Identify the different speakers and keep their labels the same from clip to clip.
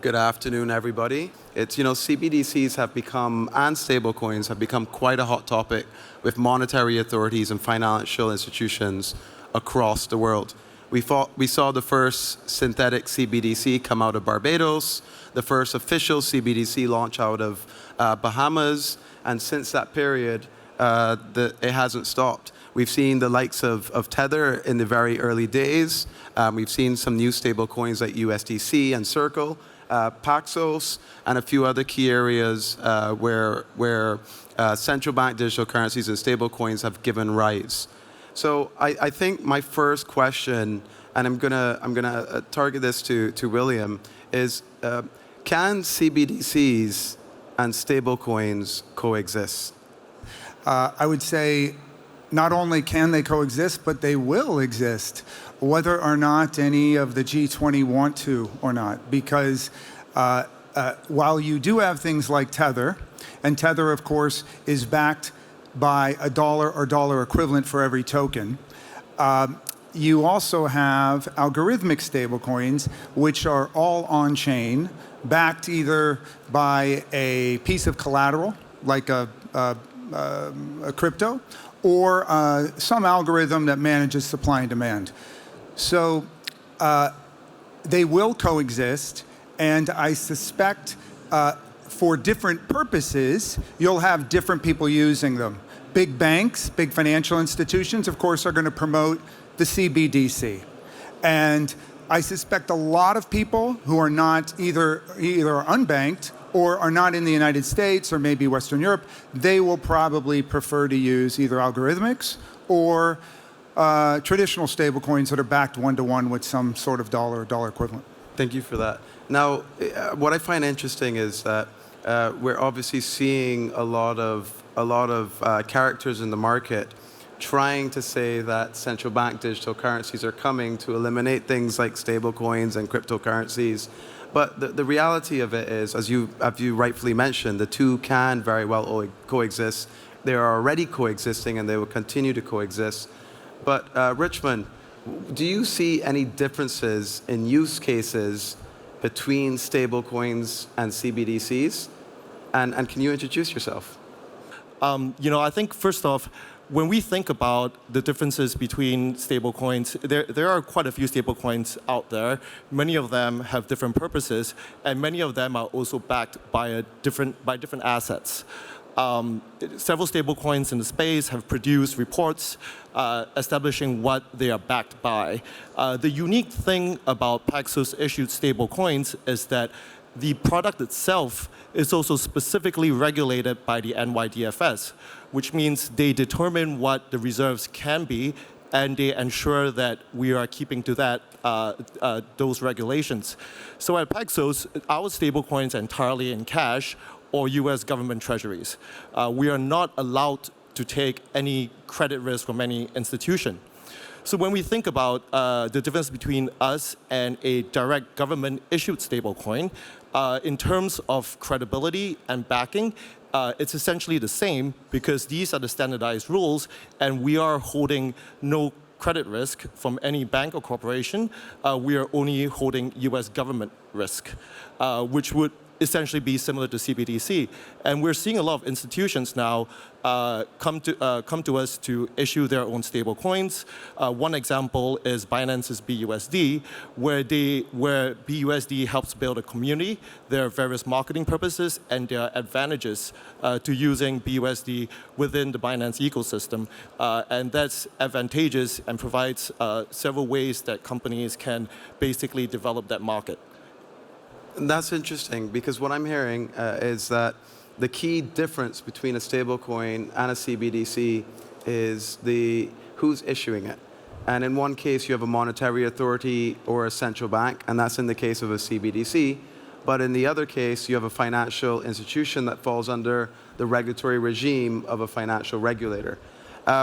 Speaker 1: Good afternoon, everybody. CBDCs have become, and stablecoins have become quite a hot topic with monetary authorities and financial institutions across the world. We saw the first synthetic CBDC come out of Barbados, the first official CBDC launch out of Bahamas, and since that period, it hasn't stopped. We've seen the likes of Tether in the very early days. We've seen some new stable coins like USDC and Circle, Paxos, and a few other key areas where central bank digital currencies and stable coins have given rise. So I think my first question, and I'm gonna target this to William, is can CBDCs and stable coins coexist?
Speaker 2: I would say not only can they coexist, but they will exist, whether or not any of the G20 want to or not. Because while you do have things like Tether, and Tether, of course, is backed by a dollar or dollar equivalent for every token, you also have algorithmic stablecoins, which are all on-chain, backed either by a piece of collateral, like a crypto, or some algorithm that manages supply and demand. So they will coexist, and I suspect for different purposes, you'll have different people using them. Big banks, big financial institutions, of course, are going to promote the CBDC. And I suspect a lot of people who are not either unbanked or are not in the United States or maybe Western Europe, they will probably prefer to use either algorithmics or traditional stablecoins that are backed one-to-one with some sort of dollar or dollar equivalent.
Speaker 1: Thank you for that. Now, what I find interesting is that we're obviously seeing a lot of characters in the market trying to say that central bank digital currencies are coming to eliminate things like stablecoins and cryptocurrencies. But the reality of it is, as you rightfully mentioned, the two can very well coexist. They are already coexisting, and they will continue to coexist. But Richmond, do you see any differences in use cases between stablecoins and CBDCs? And can you introduce yourself?
Speaker 3: I think first off, when we think about the differences between stablecoins, there are quite a few stablecoins out there. Many of them have different purposes, and many of them are also backed by different assets. Several stablecoins in the space have produced reports establishing what they are backed by. The unique thing about Paxos-issued stablecoins is that the product itself is also specifically regulated by the NYDFS, which means they determine what the reserves can be, and they ensure that we are keeping to that those regulations. So at Paxos, our stablecoins are entirely in cash or US government treasuries. We are not allowed to take any credit risk from any institution. So when we think about the difference between us and a direct government-issued stablecoin, in terms of credibility and backing, it's essentially the same because these are the standardized rules, and we are holding no credit risk from any bank or corporation. We are only holding US government risk, which would essentially be similar to CBDC. And we're seeing a lot of institutions now come to us to issue their own stable coins. One example is Binance's BUSD, where BUSD helps build a community. There are various marketing purposes, and there are advantages to using BUSD within the Binance ecosystem. And that's advantageous and provides several ways that companies can basically develop that market.
Speaker 1: That's interesting, because what I'm hearing is that the key difference between a stablecoin and a CBDC is who's issuing it. And in one case, you have a monetary authority or a central bank, and that's in the case of a CBDC. But in the other case, you have a financial institution that falls under the regulatory regime of a financial regulator,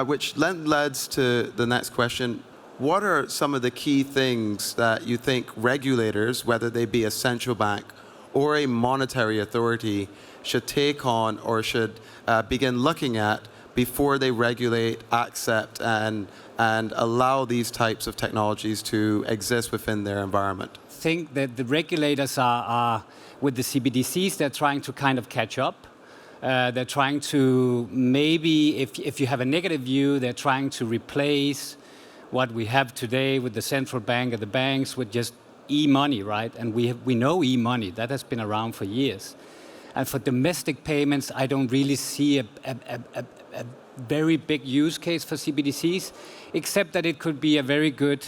Speaker 1: which leads to the next question. What are some of the key things that you think regulators, whether they be a central bank or a monetary authority, should take on or should begin looking at before they regulate, accept, and allow these types of technologies to exist within their environment?
Speaker 4: think that the regulators are with the CBDCs, they're trying to kind of catch up. They're trying to maybe, if you have a negative view, they're trying to replace what we have today with the central bank and the banks with just e-money, right? And we know e-money, that has been around for years. And for domestic payments, I don't really see a very big use case for CBDCs, except that it could be a very good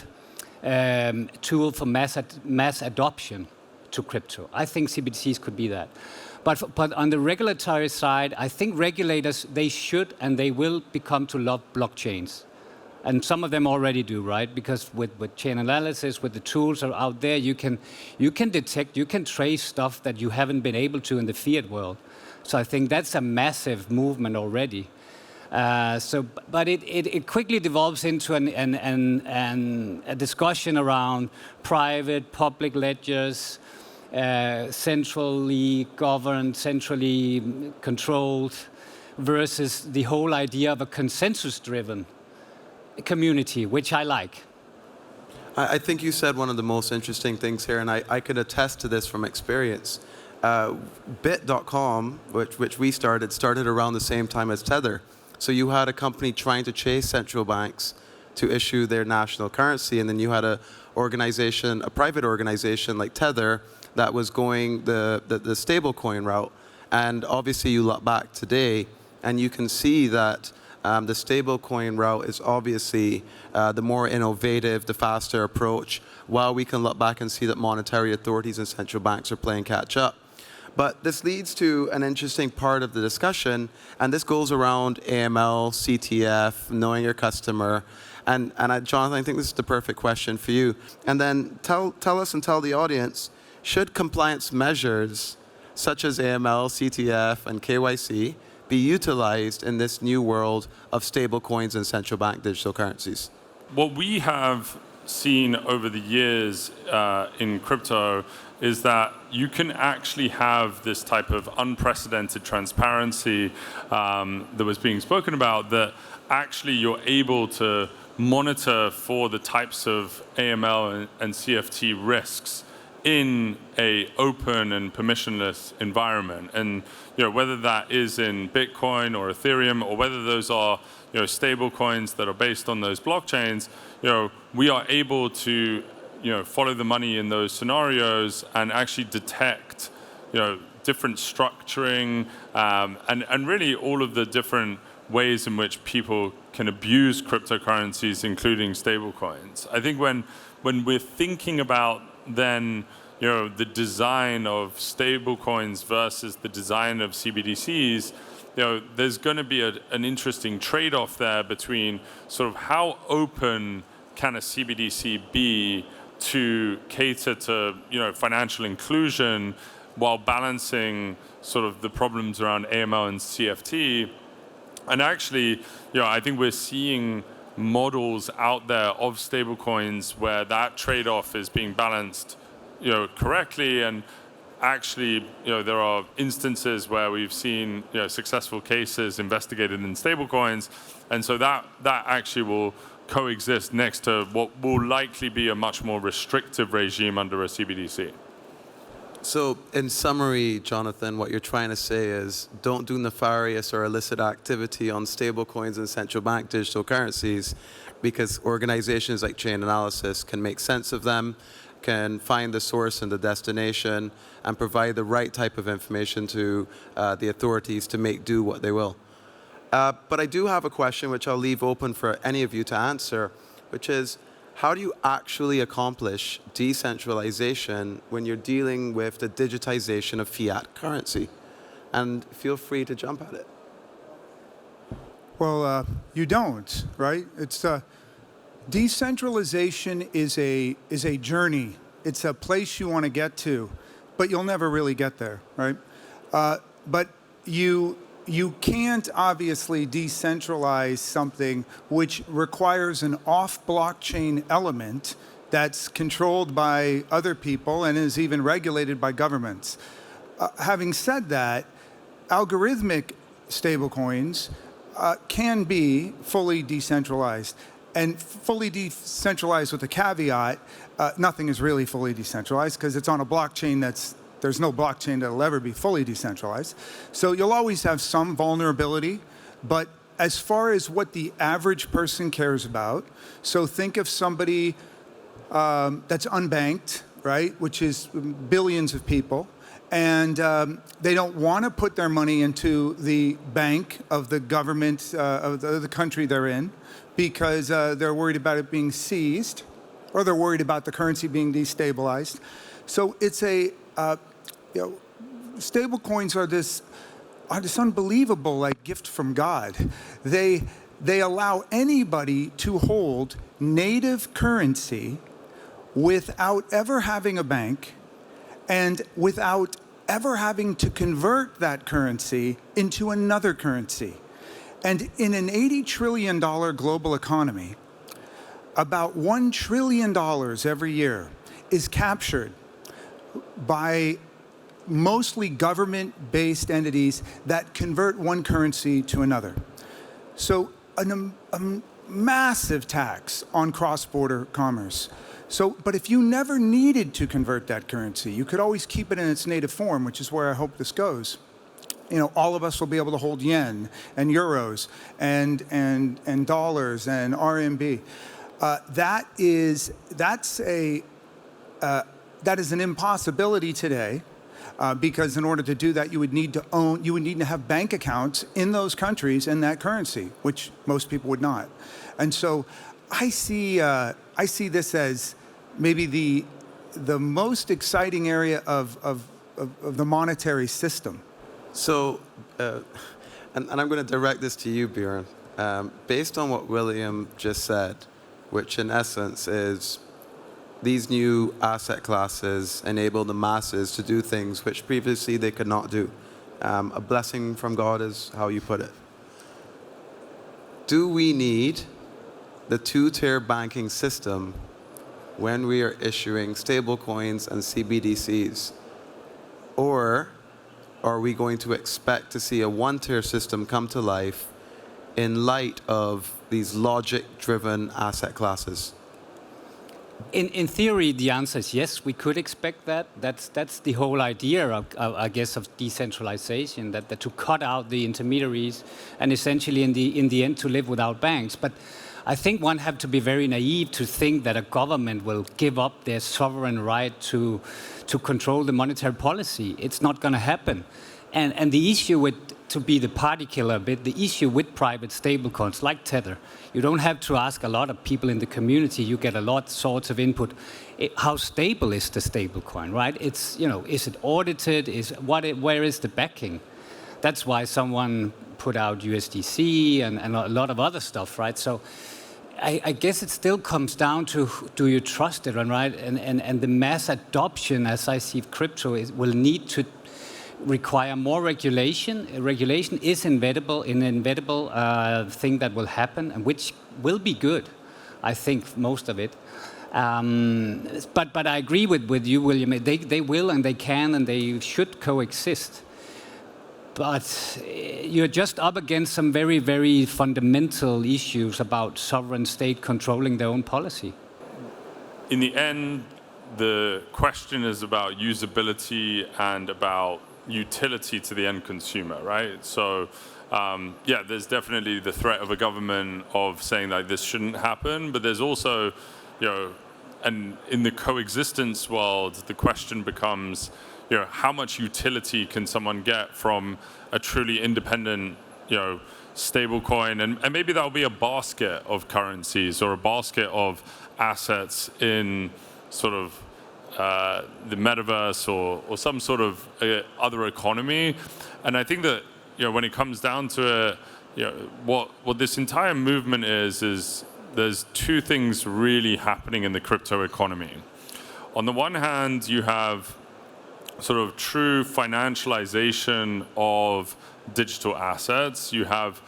Speaker 4: tool for mass adoption to crypto. I think CBDCs could be that. But on the regulatory side, I think regulators, they should and they will become to love blockchains. And some of them already do, right? Because with Chainalysis, with the tools are out there, you can detect, you can trace stuff that you haven't been able to in the fiat world. So I think that's a massive movement already. But it quickly devolves into a discussion around private, public ledgers, centrally governed, centrally controlled, versus the whole idea of a consensus-driven community, which I like.
Speaker 1: I think you said one of the most interesting things here, and I could attest to this from experience. Bit.com, which we started around the same time as Tether. So you had a company trying to chase central banks to issue their national currency, and then you had a private organization like Tether that was going the stablecoin route. And obviously you look back today, and you can see that the stablecoin route is obviously the more innovative, the faster approach, while we can look back and see that monetary authorities and central banks are playing catch up. But this leads to an interesting part of the discussion, and this goes around AML, CTF, knowing your customer. And Jonathan, I think this is the perfect question for you. And then tell us and tell the audience, should compliance measures such as AML, CTF, and KYC be utilized in this new world of stablecoins and central bank digital currencies?
Speaker 5: What we have seen over the years in crypto is that you can actually have this type of unprecedented transparency that was being spoken about, that actually you're able to monitor for the types of AML and CFT risks in a open and permissionless environment. And whether that is in Bitcoin or Ethereum, or whether those are stable coins that are based on those blockchains, we are able to follow the money in those scenarios and actually detect different structuring and really all of the different ways in which people can abuse cryptocurrencies, including stablecoins. I think when we're thinking about then the design of stablecoins versus the design of CBDCs, there's going to be an interesting trade-off there between sort of how open can a CBDC be to cater to financial inclusion while balancing sort of the problems around AML and CFT. And actually, I think we're seeing models out there of stablecoins where that trade-off is being balanced correctly, and actually there are instances where we've seen successful cases investigated in stablecoins, and so that actually will coexist next to what will likely be a much more restrictive regime under a CBDC.
Speaker 1: So in summary, Jonathan, what you're trying to say is don't do nefarious or illicit activity on stablecoins and central bank digital currencies, because organizations like Chainalysis can make sense of them, can find the source and the destination, and provide the right type of information to the authorities to make do what they will. But I do have a question which I'll leave open for any of you to answer, which is, how do you actually accomplish decentralization when you're dealing with the digitization of fiat currency? And feel free to jump at it.
Speaker 2: Well, you don't, right? It's decentralization is a journey. It's a place you want to get to, but you'll never really get there, right? But you can't obviously decentralize something which requires an off-blockchain element that's controlled by other people and is even regulated by governments. Having said that, algorithmic stablecoins can be fully decentralized. and fully decentralized with a caveat, nothing is really fully decentralized because it's on a blockchain there's no blockchain that'll ever be fully decentralized. So you'll always have some vulnerability, but as far as what the average person cares about, so think of somebody that's unbanked, right, which is billions of people, and they don't want to put their money into the bank of the government of the country they're in because they're worried about it being seized, or they're worried about the currency being destabilized. So it's stable coins are this unbelievable gift from God. They allow anybody to hold native currency without ever having a bank and without ever having to convert that currency into another currency. And in an $80 trillion global economy, about $1 trillion every year is captured by mostly government-based entities that convert one currency to another. So a massive tax on cross-border commerce. So, but if you never needed to convert that currency, you could always keep it in its native form, which is where I hope this goes. All of us will be able to hold yen and euros and dollars and RMB. That is an impossibility today. Because in order to do that, you would need to have bank accounts in those countries in that currency, which most people would not. And so I see this as maybe the most exciting area of the monetary system.
Speaker 1: So, and I'm going to direct this to you, Bjorn. Based on what William just said, which in essence is these new asset classes enable the masses to do things which previously they could not do. A blessing from God is how you put it. Do we need the two-tier banking system when we are issuing stablecoins and CBDCs? Or are we going to expect to see a one-tier system come to life in light of these logic-driven asset classes?
Speaker 4: In theory, the answer is yes, we could expect that. That's the whole idea, I guess, of decentralization, that to cut out the intermediaries and essentially in the end to live without banks. But I think one have to be very naive to think that a government will give up their sovereign right to control the monetary policy. It's not going to happen. And the issue with, to be the party killer a bit, the issue with private stablecoins like Tether, you don't have to ask a lot of people in the community. You get a lot sorts of input. How stable is the stablecoin, right? It's, is it audited? Where is the backing? That's why someone put out USDC and a lot of other stuff, right? So I guess it still comes down to, do you trust it, right? And the mass adoption, as I see crypto, will need to require more regulation. Regulation is an inevitable thing that will happen, and which will be good, I think, most of it. But I agree with you, William. They will and they can and they should coexist. But you're just up against some very, very fundamental issues about sovereign state controlling their own policy.
Speaker 5: In the end, the question is about usability and about utility to the end consumer, right? So, yeah, there's definitely the threat of a government of saying that this shouldn't happen, but there's also, and in the coexistence world, the question becomes, how much utility can someone get from a truly independent, stable coin? And maybe that'll be a basket of currencies or a basket of assets in sort of the metaverse or some sort of other economy. And I think that, when it comes down to it, what this entire movement is there's two things really happening in the crypto economy. On the one hand, you have sort of true financialization of digital assets. You have,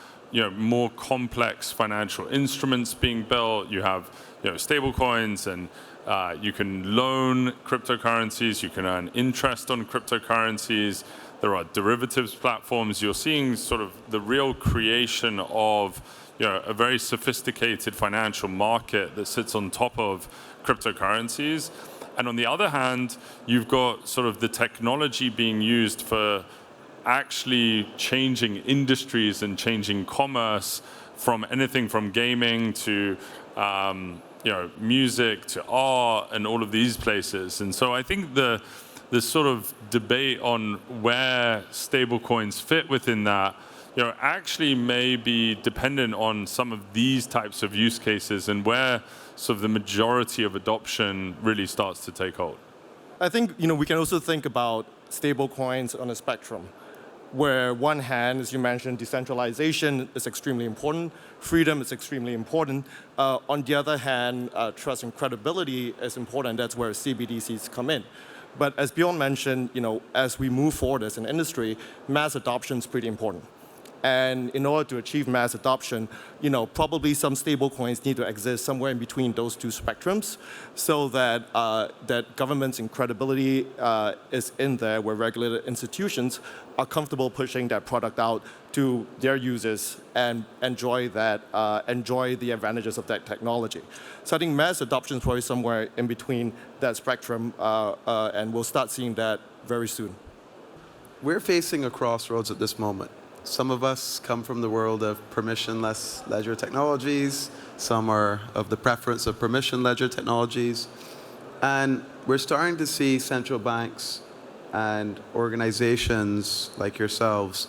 Speaker 5: more complex financial instruments being built. You have, stable coins, and you can loan cryptocurrencies. You can earn interest on cryptocurrencies. There are derivatives platforms. You're seeing sort of the real creation of, a very sophisticated financial market that sits on top of cryptocurrencies. And on the other hand, you've got sort of the technology being used for actually changing industries and changing commerce, from anything from gaming to music to art and all of these places. And so I think the sort of debate on where stablecoins fit within that, actually may be dependent on some of these types of use cases and where sort of the majority of adoption really starts to take hold.
Speaker 3: I think we can also think about stablecoins on a spectrum, where one hand, as you mentioned, decentralization is extremely important, freedom is extremely important. On the other hand, trust and credibility is important. That's where CBDCs come in. But as Bjorn mentioned, as we move forward as an industry, mass adoption is pretty important. And in order to achieve mass adoption, probably some stablecoins need to exist somewhere in between those two spectrums, so that that government's credibility is in there, where regulated institutions are comfortable pushing that product out to their users and enjoy the advantages of that technology. So I think mass adoption is probably somewhere in between that spectrum, and we'll start seeing that very soon.
Speaker 1: We're facing a crossroads at this moment. Some of us come from the world of permissionless ledger technologies. Some are of the preference of permission ledger technologies. And we're starting to see central banks and organizations like yourselves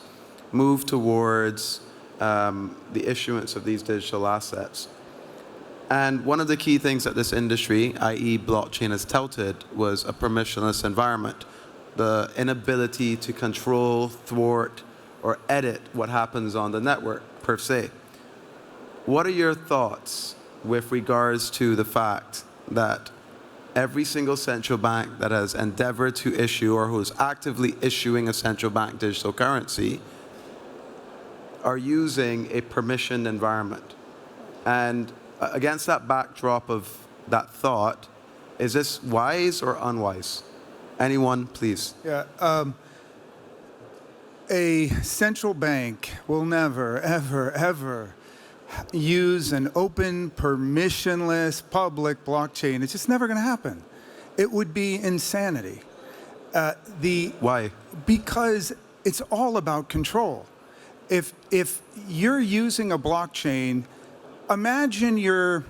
Speaker 1: move towards the issuance of these digital assets. And one of the key things that this industry, i.e. blockchain, has touted was a permissionless environment. The inability to control, thwart, or edit what happens on the network, per se. What are your thoughts with regards to the fact that every single central bank that has endeavored to issue or who's actively issuing a central bank digital currency are using a permissioned environment? And against that backdrop of that thought, is this wise or unwise? Anyone, please.
Speaker 2: Yeah. A central bank will never, ever, ever use an open, permissionless, public blockchain. It's just never going to happen. It would be insanity.
Speaker 1: Why?
Speaker 2: Because it's all about control. If you're using a blockchain, imagine you're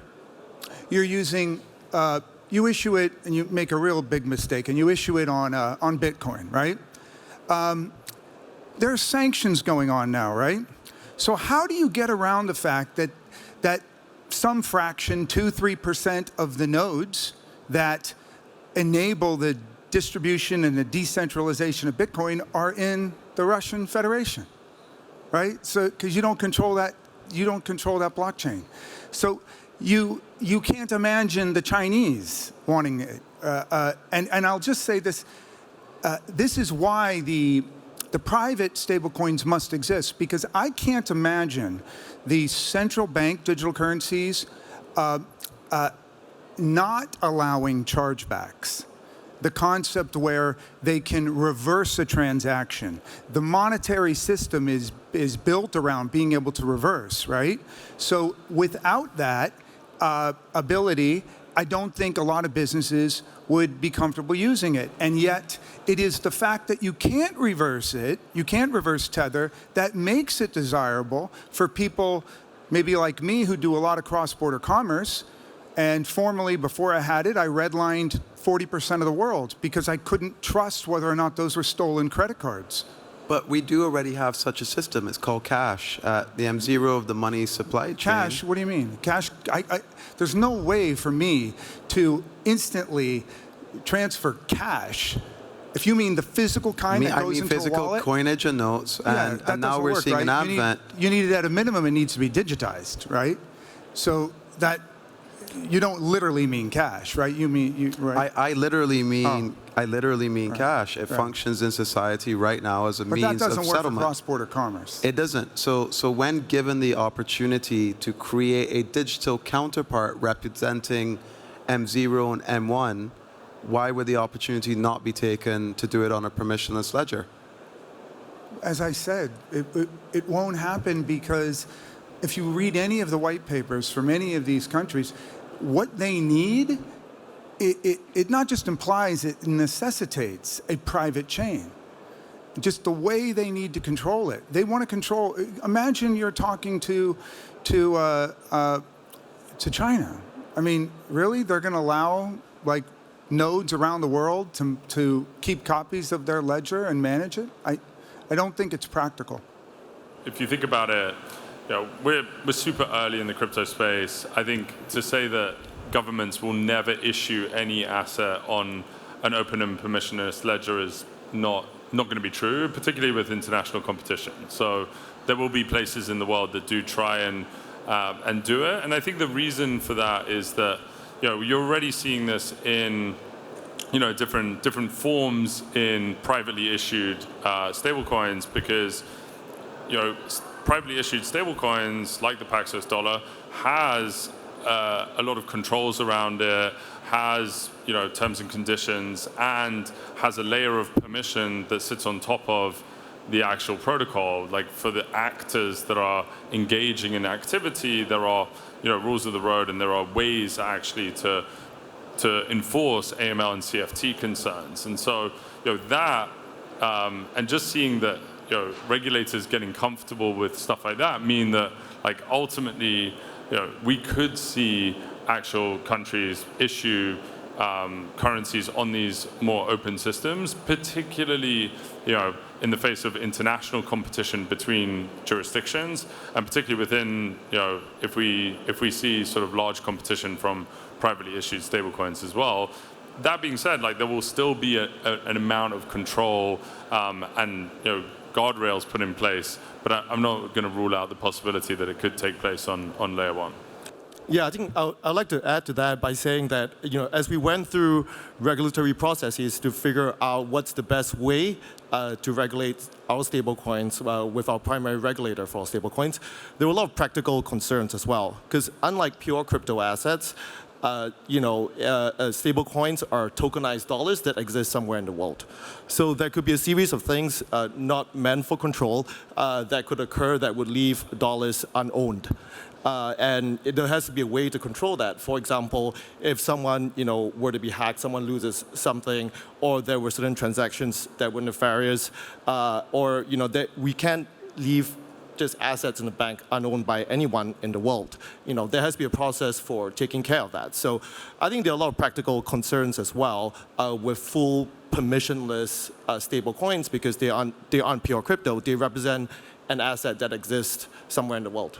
Speaker 2: using, you issue it and you make a real big mistake and you issue it on Bitcoin, right? There are sanctions going on now, right? So how do you get around the fact that some fraction, 2-3% of the nodes that enable the distribution and the decentralization of Bitcoin are in the Russian Federation, right? So because you don't control that blockchain. So you can't imagine the Chinese wanting it. And I'll just say this: this is why the private stablecoins must exist, because I can't imagine the central bank digital currencies not allowing chargebacks. The concept where they can reverse a transaction. The monetary system is built around being able to reverse, right? So without that ability, I don't think a lot of businesses would be comfortable using it. And yet, it is the fact that you can't reverse it, you can't reverse tether, that makes it desirable for people maybe like me who do a lot of cross-border commerce. And formerly, before I had it, I redlined 40% of the world because I couldn't trust whether or not those were stolen credit cards.
Speaker 1: But we do already have such a system. It's called cash, the M0 of the money supply chain.
Speaker 2: Cash, what do you mean? Cash, there's no way for me to instantly transfer cash. If you mean the physical kind that goes into a wallet.
Speaker 1: Physical coinage and notes,
Speaker 2: yeah,
Speaker 1: and now we're seeing an advent.
Speaker 2: You need it at a minimum, it needs to be digitized, right? So that, you don't literally mean cash, right? You mean, right?
Speaker 1: I literally mean cash. It functions in society right now as a means of settlement.
Speaker 2: But that doesn't work for cross-border commerce.
Speaker 1: It doesn't. So when given the opportunity to create a digital counterpart representing M0 and M1, why would the opportunity not be taken to do it on a permissionless ledger?
Speaker 2: As I said, it won't happen because if you read any of the white papers from any of these countries, what they need, it not just implies, it necessitates a private chain. Just the way they need to control it. They want to control. Imagine you're talking to China. I mean, really, they're going to allow like nodes around the world to keep copies of their ledger and manage it? I don't think it's practical.
Speaker 5: If you think about it, we're super early in the crypto space. I think to say that governments will never issue any asset on an open and permissionless ledger is not going to be true, particularly with international competition. So there will be places in the world that do try and do it. And I think the reason for that is that you're already seeing this in different forms in privately issued stablecoins, because privately issued stablecoins like the Paxos dollar has a lot of controls around it, has terms and conditions, and has a layer of permission that sits on top of the actual protocol. Like for the actors that are engaging in activity, there are rules of the road, and there are ways actually to enforce AML and CFT concerns. And so that and just seeing that regulators getting comfortable with stuff like that mean that like ultimately we could see actual countries issue currencies on these more open systems, particularly in the face of international competition between jurisdictions, and particularly within if we see sort of large competition from privately issued stablecoins as well. That being said, like there will still be an amount of control and guardrails put in place, but I'm not going to rule out the possibility that it could take place on layer one.
Speaker 3: Yeah, I think I'd like to add to that by saying that as we went through regulatory processes to figure out what's the best way to regulate our stablecoins with our primary regulator for stablecoins, there were a lot of practical concerns as well. Because unlike pure crypto assets, stablecoins are tokenized dollars that exist somewhere in the world. So there could be a series of things not meant for control that could occur that would leave dollars unowned. And there has to be a way to control that. For example, if someone were to be hacked, someone loses something, or there were certain transactions that were nefarious, or that we can't leave just assets in the bank unowned by anyone in the world. There has to be a process for taking care of that. So I think there are a lot of practical concerns as well with full permissionless stablecoins, because they aren't pure crypto. They represent an asset that exists somewhere in the world.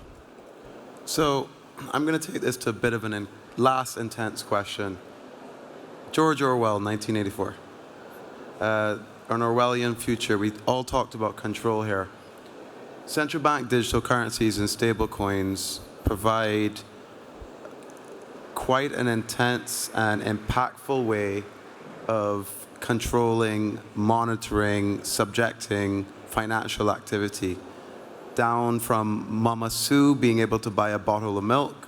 Speaker 1: So I'm going to take this to a bit of an last intense question. George Orwell, 1984. An Orwellian future. We all talked about control here. Central bank digital currencies and stablecoins provide quite an intense and impactful way of controlling, monitoring, subjecting financial activity. Down from Mama Sue being able to buy a bottle of milk,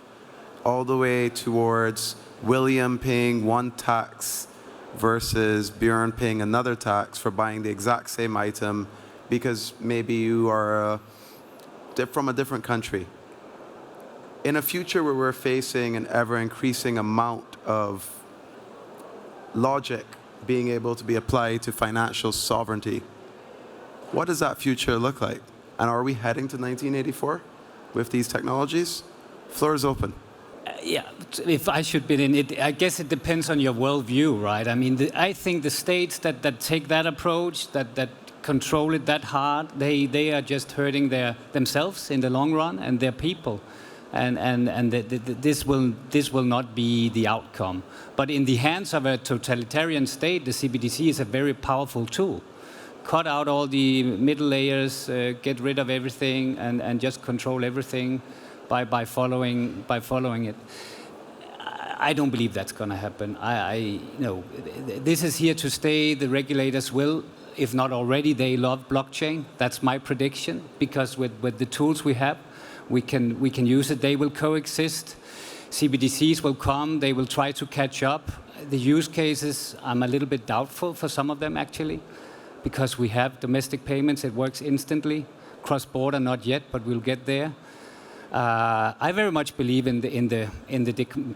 Speaker 1: all the way towards William paying one tax versus Bjorn paying another tax for buying the exact same item because maybe you are from a different country. In a future where we're facing an ever-increasing amount of logic being able to be applied to financial sovereignty, what does that future look like? And are we heading to 1984 with these technologies? Floor is open.
Speaker 4: Yeah, if I should be in it, I guess it depends on your worldview, right? I mean, I think the states that take that approach, that control it that hard, they are just hurting themselves in the long run and their people. And this will not be the outcome. But in the hands of a totalitarian state, the CBDC is a very powerful tool. Cut out all the middle layers, get rid of everything, and just control everything by following it. I don't believe that's going to happen. This is here to stay. The regulators will, if not already, they love blockchain. That's my prediction, because with the tools we have, we can use it. They will coexist. CBDCs will come. They will try to catch up. The use cases, I'm a little bit doubtful for some of them, actually, because we have domestic payments. It works instantly. Cross-border, not yet, but we'll get there. I very much believe in the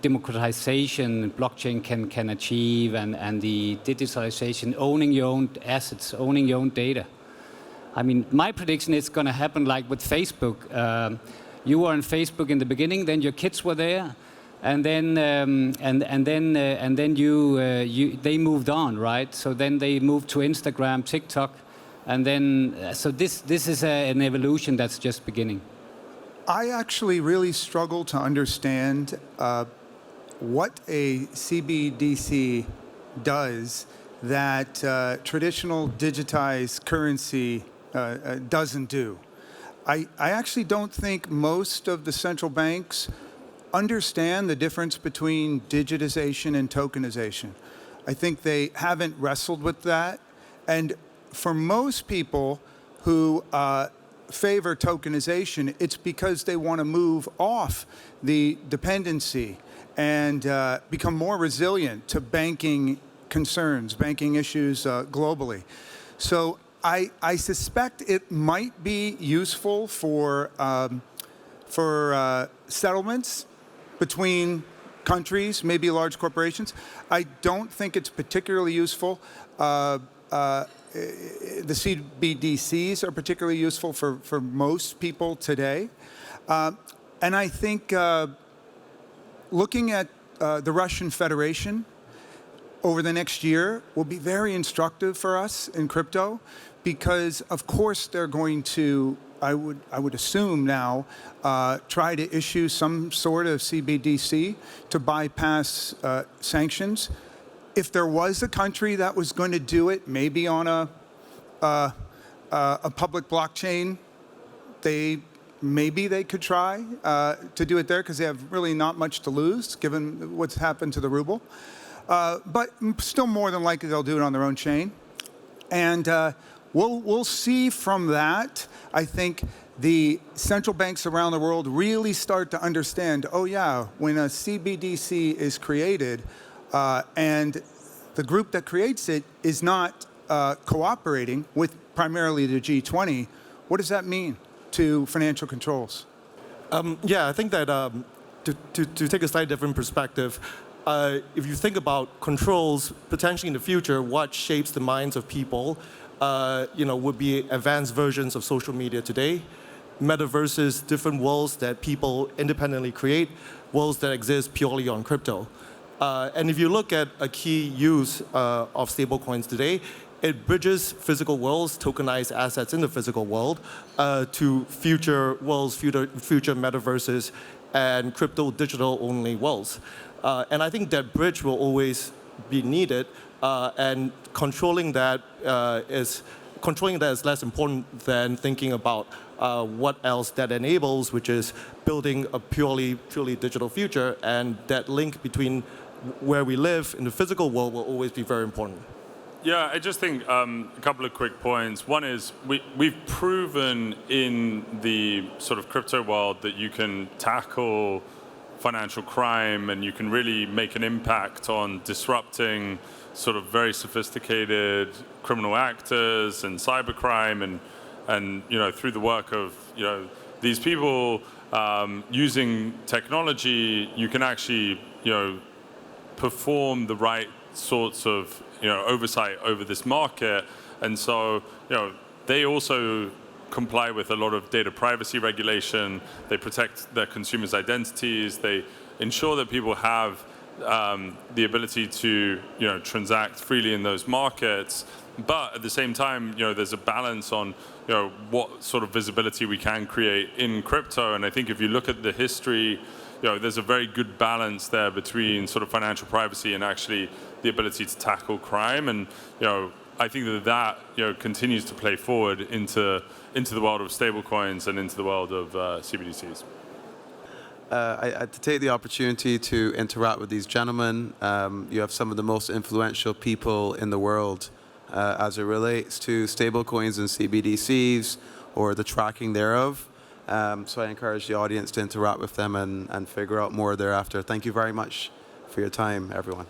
Speaker 4: democratization blockchain can achieve, and the digitalization, owning your own assets, owning your own data. I mean, my prediction is going to happen like with Facebook. You were on Facebook in the beginning, then your kids were there, and then they moved on, right? So then they moved to Instagram, TikTok, and then so this is an evolution that's just beginning.
Speaker 2: I actually really struggle to understand what a CBDC does that traditional digitized currency doesn't do. I actually don't think most of the central banks understand the difference between digitization and tokenization. I think they haven't wrestled with that. And for most people who favor tokenization, it's because they want to move off the dependency and become more resilient to banking concerns, banking issues globally. So I suspect it might be useful for settlements between countries, maybe large corporations. I don't think it's particularly useful. The CBDCs are particularly useful for most people today. And I think looking at the Russian Federation over the next year will be very instructive for us in crypto, because of course they're going to, I would assume now, try to issue some sort of CBDC to bypass sanctions. If there was a country that was going to do it, maybe on a public blockchain, maybe they could try to do it there, because they have really not much to lose given what's happened to the ruble. But still more than likely they'll do it on their own chain. And we'll see from that, I think, the central banks around the world really start to understand, oh yeah, when a CBDC is created and the group that creates it is not cooperating with primarily the G20, what does that mean to financial controls?
Speaker 3: Yeah, I think that to take a slightly different perspective, if you think about controls, potentially in the future, what shapes the minds of people, would be advanced versions of social media today, metaverses, different worlds that people independently create, worlds that exist purely on crypto. And if you look at a key use of stablecoins today, it bridges physical worlds, tokenized assets in the physical world, to future worlds, future metaverses, and crypto digital only worlds. And I think that bridge will always be needed, and controlling that is less important than thinking about what else that enables, which is building a purely digital future, and that link between where we live in the physical world will always be very important.
Speaker 5: Yeah, I just think a couple of quick points. One is we've proven in the sort of crypto world that you can tackle financial crime and you can really make an impact on disrupting sort of very sophisticated criminal actors and cybercrime, and through the work of these people using technology, you can actually perform the right sorts of oversight over this market. And so they also comply with a lot of data privacy regulation. They protect their consumers' identities. They ensure that people have the ability to transact freely in those markets. But at the same time, there's a balance on what sort of visibility we can create in crypto. And I think if you look at the history, there's a very good balance there between sort of financial privacy and actually the ability to tackle crime. And I think that continues to play forward into the world of stablecoins and into the world of CBDCs.
Speaker 1: To take the opportunity to interact with these gentlemen. You have some of the most influential people in the world as it relates to stablecoins and CBDCs or the tracking thereof. So I encourage the audience to interact with them and figure out more thereafter. Thank you very much for your time, everyone.